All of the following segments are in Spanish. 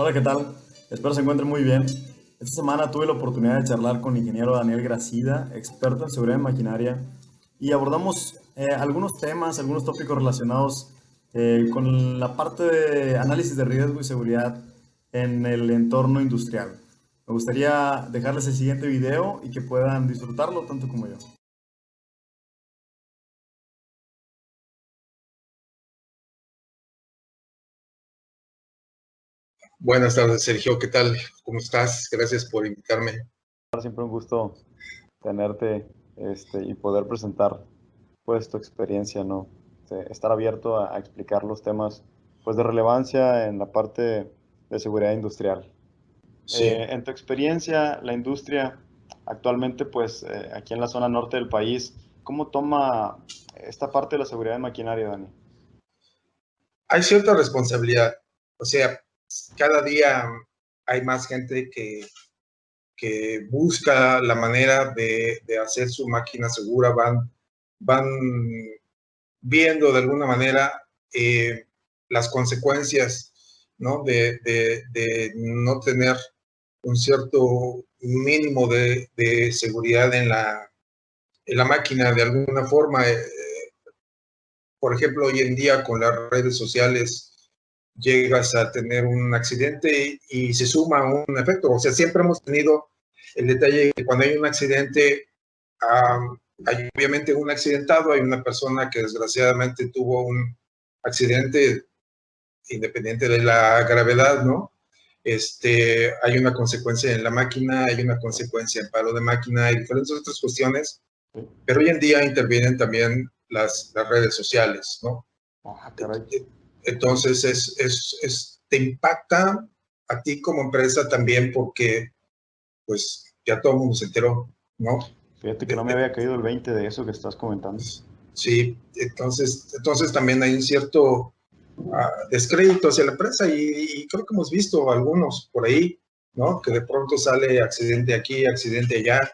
Hola, ¿qué tal? Espero se encuentren muy bien. Esta semana tuve la oportunidad de charlar con el ingeniero Daniel Gracida, experto en seguridad de maquinaria, y abordamos algunos temas, algunos tópicos relacionados con la parte de análisis de riesgo y seguridad en el entorno industrial. Me gustaría dejarles el siguiente video y que puedan disfrutarlo tanto como yo. Buenas tardes, Sergio. ¿Qué tal? ¿Cómo estás? Gracias por invitarme. Siempre un gusto tenerte y poder presentar pues tu experiencia, ¿no? Estar abierto a explicar los temas pues de relevancia en la parte de seguridad industrial. Sí, En tu experiencia, la industria actualmente pues aquí en la zona norte del país, ¿cómo toma esta parte de la seguridad de maquinaria, Dani? hay cierta responsabilidad. O sea, cada día hay más gente que busca la manera de hacer su máquina segura, van viendo de alguna manera las consecuencias, ¿no? De no tener un cierto mínimo de seguridad en la máquina de alguna forma. Por ejemplo, hoy en día con las redes sociales llegas a tener un accidente y se suma un efecto. O sea, siempre hemos tenido el detalle que cuando hay un accidente, hay obviamente un accidentado, hay una persona que desgraciadamente tuvo un accidente independiente de la gravedad, ¿no? Hay una consecuencia en la máquina, hay una consecuencia en paro de máquina, hay diferentes otras cuestiones, Sí. pero hoy en día intervienen también las redes sociales, ¿no? Ah, caray. Entonces, te impacta a ti como empresa también porque, pues, ya todo el mundo se enteró, ¿no? Fíjate que De, no me de, había caído el 20 de eso que estás comentando. sí, entonces también hay un cierto descrédito hacia la empresa y creo que hemos visto algunos por ahí, ¿no? Que de pronto sale accidente aquí, accidente allá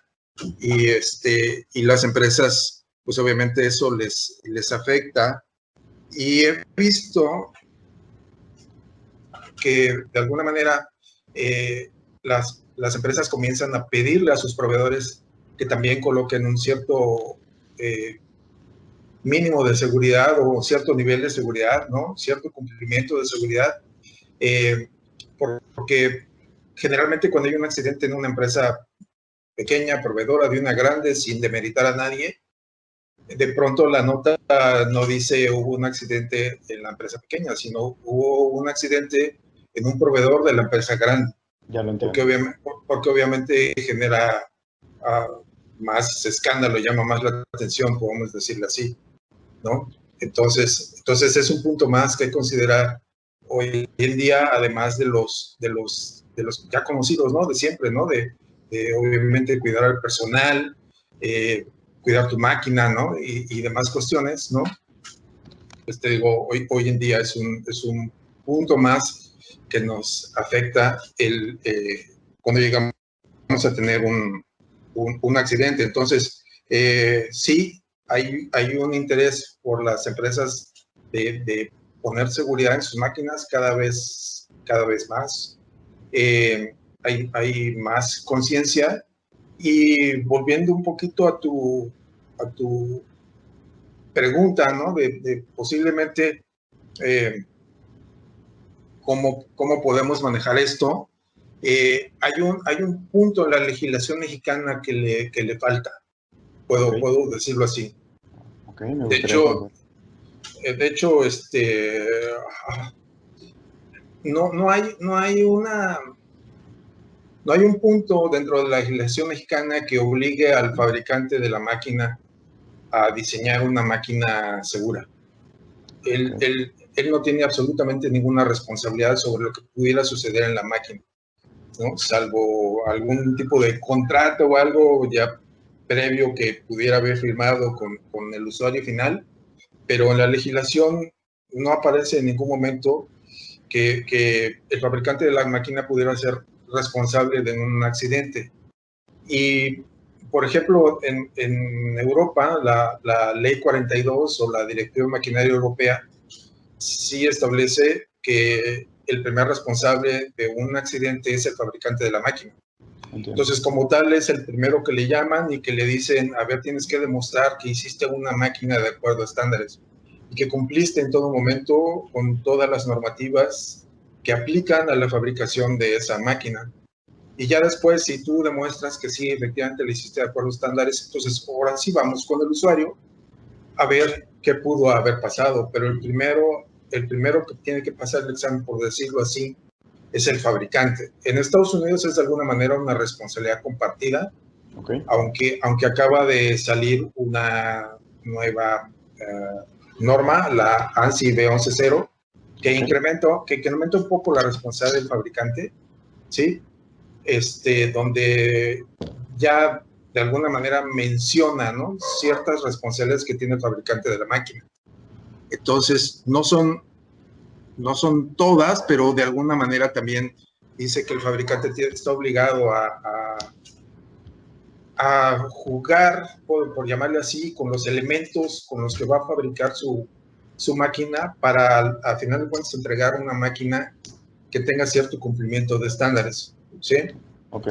y las empresas, pues obviamente eso les afecta. Y he visto que de alguna manera las empresas comienzan a pedirle a sus proveedores que también coloquen un cierto mínimo de seguridad o cierto nivel de seguridad, ¿no? Cierto cumplimiento de seguridad, eh, porque generalmente cuando hay un accidente en una empresa pequeña, proveedora de una grande, sin demeritar a nadie, de pronto la nota no dice hubo un accidente en la empresa pequeña, sino hubo un accidente en un proveedor de la empresa grande, Ya lo porque entiendo. obviamente, porque obviamente genera más escándalo, llama más la atención, podemos decirlo así, ¿no? Entonces es un punto más que considerar hoy en día, además de los ya conocidos, ¿no? De siempre, ¿no? De obviamente cuidar al personal, cuidar tu máquina, ¿no? Y demás cuestiones, ¿no? Pues te digo, hoy en día es un punto más que nos afecta cuando llegamos a tener un accidente. Entonces, sí, hay un interés por las empresas de poner seguridad en sus máquinas cada vez más. Hay más conciencia. Y volviendo un poquito a tu pregunta, ¿no? De posiblemente cómo podemos manejar esto. Hay un punto en la legislación mexicana que le falta, Ok, puedo decirlo así. ok, me De gustaría hecho, conocer. de hecho no hay un punto dentro de la legislación mexicana que obligue al fabricante de la máquina a diseñar una máquina segura. Ok, Él no tiene absolutamente ninguna responsabilidad sobre lo que pudiera suceder en la máquina, ¿no? Salvo algún tipo de contrato o algo ya previo que pudiera haber firmado con el usuario final, pero en la legislación no aparece en ningún momento que el fabricante de la máquina pudiera ser responsable de un accidente. Y, por ejemplo, en Europa, la Ley 42 o la Directiva Maquinaria Europea sí establece que el primer responsable de un accidente es el fabricante de la máquina. Entiendo. Entonces, como tal, es el primero que le llaman y que le dicen, a ver, tienes que demostrar que hiciste una máquina de acuerdo a estándares y que cumpliste en todo momento con todas las normativas que aplican a la fabricación de esa máquina. Y ya después, si tú demuestras que sí, efectivamente le hiciste de acuerdo a estándares, entonces ahora sí vamos con el usuario a ver qué pudo haber pasado. Pero el primero que tiene que pasar el examen, por decirlo así, es el fabricante. En Estados Unidos es de alguna manera una responsabilidad compartida, Okay. aunque acaba de salir una nueva norma, la ANSI B11.0, que incrementa un poco la responsabilidad del fabricante, ¿sí? Donde ya de alguna manera menciona, ¿no?, ciertas responsabilidades que tiene el fabricante de la máquina. Entonces, no son todas, pero de alguna manera también dice que el fabricante está obligado a jugar, por llamarle así, con los elementos con los que va a fabricar su máquina para, a final de cuentas, entregar una máquina que tenga cierto cumplimiento de estándares, ¿sí? Ok.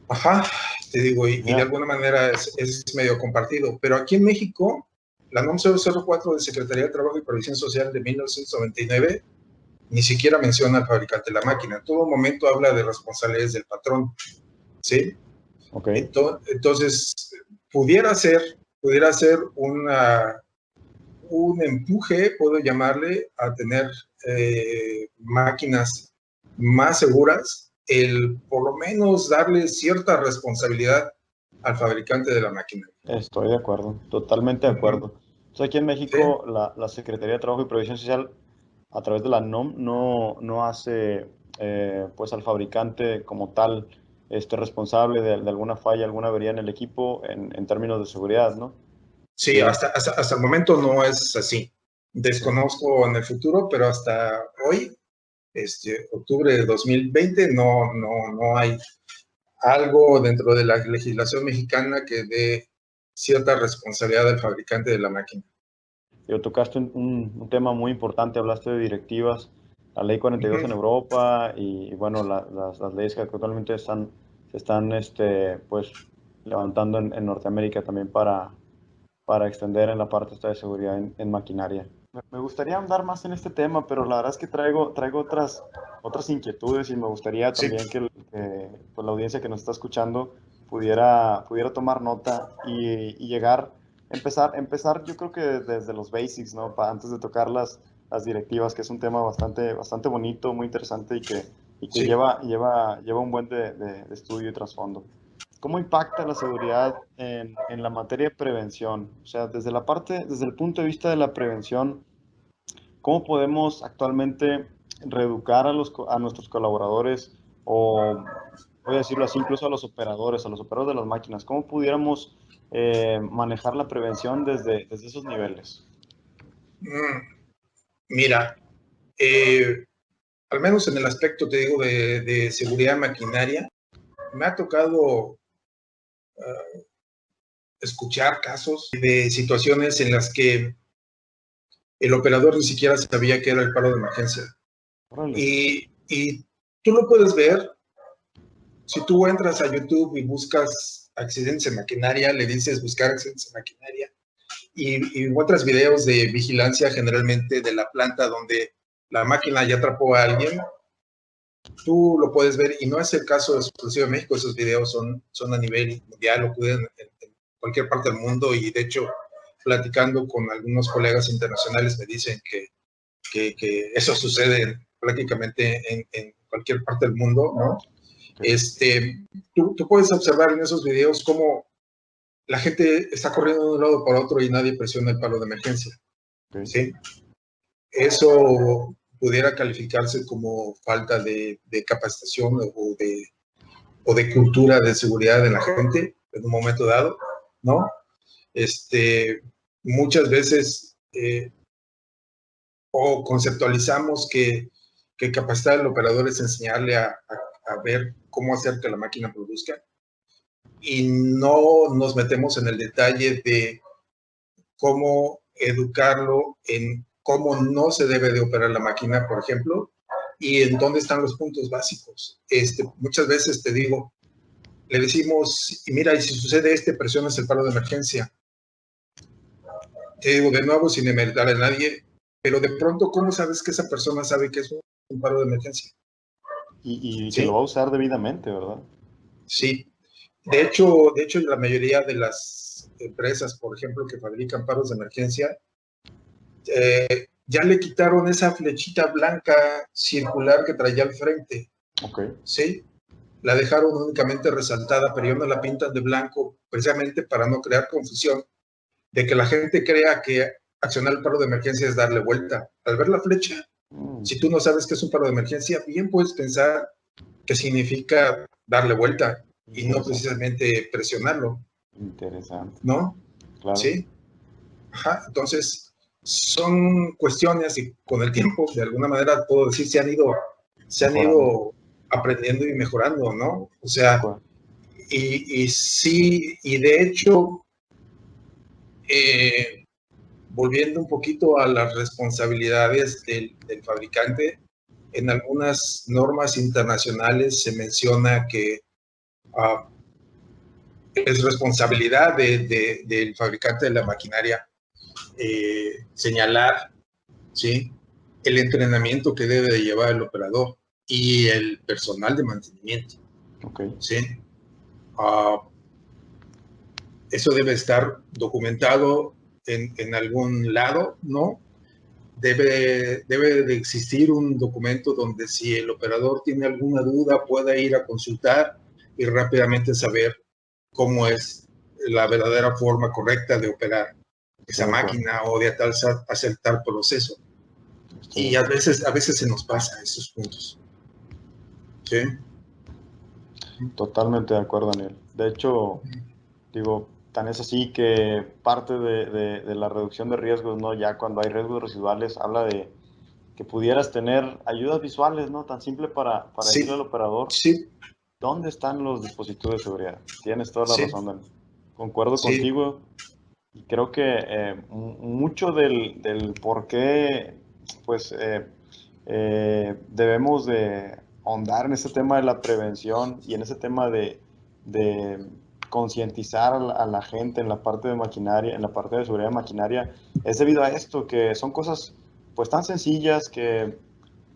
Ajá, te digo, y de alguna manera es medio compartido. Pero aquí en México, la NOM 004 de Secretaría de Trabajo y Previsión Social de 1999 ni siquiera menciona al fabricante de la máquina. En todo momento habla de responsabilidades del patrón, ¿sí? Okay. Entonces, pudiera ser un empuje, puedo llamarle, a tener máquinas más seguras, el por lo menos darle cierta responsabilidad al fabricante de la máquina. Estoy de acuerdo, totalmente de acuerdo. Entonces, aquí en México, ¿Sí? la Secretaría de Trabajo y Previsión Social, a través de la NOM, no hace pues al fabricante como tal responsable de alguna falla, alguna avería en el equipo en términos de seguridad, ¿no? Sí, hasta el momento no es así. Desconozco en el futuro, pero hasta hoy, octubre de 2020, no hay algo dentro de la legislación mexicana que dé cierta responsabilidad al fabricante de la máquina. Tocaste un tema muy importante, hablaste de directivas, la ley 42 en Europa y bueno, las leyes que actualmente se están pues, levantando en Norteamérica también para extender en la parte esta de seguridad en maquinaria. Me gustaría andar más en este tema, pero la verdad es que traigo otras inquietudes y me gustaría Sí. también que pues, la audiencia que nos está escuchando pudiera tomar nota y llegar, empezar yo creo que desde los basics, ¿no? Antes de tocar las directivas, que es un tema bastante bonito, muy interesante y que Sí. lleva un buen de estudio y trasfondo. ¿Cómo impacta la seguridad en la materia de prevención? O sea, desde el punto de vista de la prevención, ¿cómo podemos actualmente reeducar a nuestros colaboradores o, voy a decirlo así, incluso a los operadores de las máquinas? ¿Cómo pudiéramos manejar la prevención desde esos niveles? Mira, al menos en el aspecto, te digo, de seguridad maquinaria, me ha tocado escuchar casos de situaciones en las que el operador ni siquiera sabía que era el paro de emergencia. Órale. Y tú lo puedes ver, si tú entras a YouTube y buscas accidentes en maquinaria, le dices buscar accidentes en maquinaria, y encuentras videos de vigilancia generalmente de la planta donde la máquina ya atrapó a alguien, tú lo puedes ver, y no es el caso exclusivo de México, esos videos son a nivel mundial, ocurren en cualquier parte del mundo, y de hecho, platicando con algunos colegas internacionales me dicen que eso sucede prácticamente en cualquier parte del mundo, ¿no? Okay. Tú puedes observar en esos videos cómo la gente está corriendo de un lado para otro y nadie presiona el palo de emergencia, Okay. ¿sí? Eso pudiera calificarse como falta de capacitación o de cultura de seguridad de la gente en un momento dado, ¿no? Muchas veces o conceptualizamos que capacitar al operador es enseñarle a ver cómo hacer que la máquina produzca, y no nos metemos en el detalle de cómo educarlo en cómo no se debe de operar la máquina, por ejemplo, ¿Y en dónde están los puntos básicos? Muchas veces te digo, le decimos, y mira, y si sucede presionas el paro de emergencia. Te digo de nuevo, sin demeritar a nadie, pero de pronto, ¿cómo sabes que esa persona sabe que es un paro de emergencia? Y ¿Sí? que lo va a usar debidamente, ¿verdad? Sí. De hecho, la mayoría de las empresas, por ejemplo, que fabrican paros de emergencia, ya le quitaron esa flechita blanca circular que traía al frente. Ok. ¿Sí? La dejaron únicamente resaltada, pero ya no la pintan de blanco, precisamente para no crear confusión, de que la gente crea que accionar el paro de emergencia es darle vuelta. Al ver la flecha, si tú no sabes qué es un paro de emergencia, bien puedes pensar que significa darle vuelta y no precisamente presionarlo. Interesante. ¿No? Claro. Sí. Ajá. Entonces, son cuestiones y con el tiempo, de alguna manera, puedo decir, se han ido aprendiendo y mejorando, ¿no? O sea, y sí, y de hecho, volviendo un poquito a las responsabilidades del fabricante, en algunas normas internacionales se menciona que es responsabilidad del fabricante de la maquinaria señalar, ¿sí?, el entrenamiento que debe de llevar el operador y el personal de mantenimiento. Okay. ¿Sí? Eso debe estar documentado en algún lado, ¿no? Debe de existir un documento donde si el operador tiene alguna duda pueda ir a consultar y rápidamente saber cómo es la verdadera forma correcta de operar esa máquina o de hacer tal proceso. Y a veces se nos pasa esos puntos. ¿Sí? Totalmente de acuerdo, Daniel. De hecho, digo, tan es así que parte de la reducción de riesgos, ¿no? Ya cuando hay riesgos residuales, habla de que pudieras tener ayudas visuales, ¿no? Tan simple para Sí. decirle al operador, Sí. ¿dónde están los dispositivos de seguridad? Tienes toda la Sí. razón, Daniel. Concuerdo Sí. contigo y creo que mucho del por qué, pues, debemos de ahondar en ese tema de la prevención y en ese tema de concientizar a la gente en la parte de maquinaria, en la parte de seguridad de maquinaria, es debido a esto, que son cosas pues tan sencillas que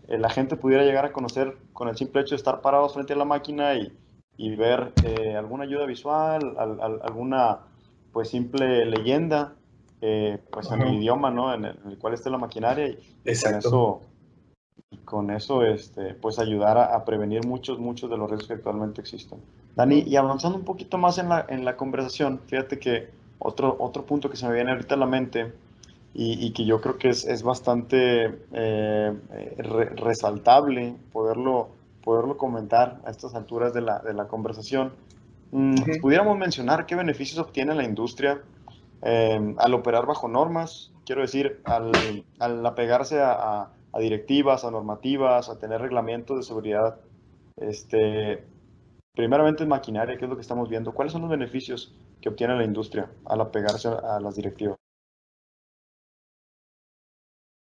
la gente pudiera llegar a conocer con el simple hecho de estar parados frente a la máquina y ver alguna ayuda visual, alguna pues simple leyenda, pues en el idioma, ¿no? En el cual esté la maquinaria y con eso pues ayudar a prevenir muchos de los riesgos que actualmente existen. Dani, y avanzando un poquito más en la conversación, fíjate que otro punto que se me viene ahorita a la mente y que yo creo que es bastante resaltable poderlo comentar a estas alturas de la conversación. Pudiéramos mencionar qué beneficios obtiene la industria al operar bajo normas, quiero decir, al apegarse a directivas, a normativas, a tener reglamentos de seguridad. Primeramente en maquinaria, ¿qué es lo que estamos viendo? ¿Cuáles son los beneficios que obtiene la industria al apegarse a las directivas?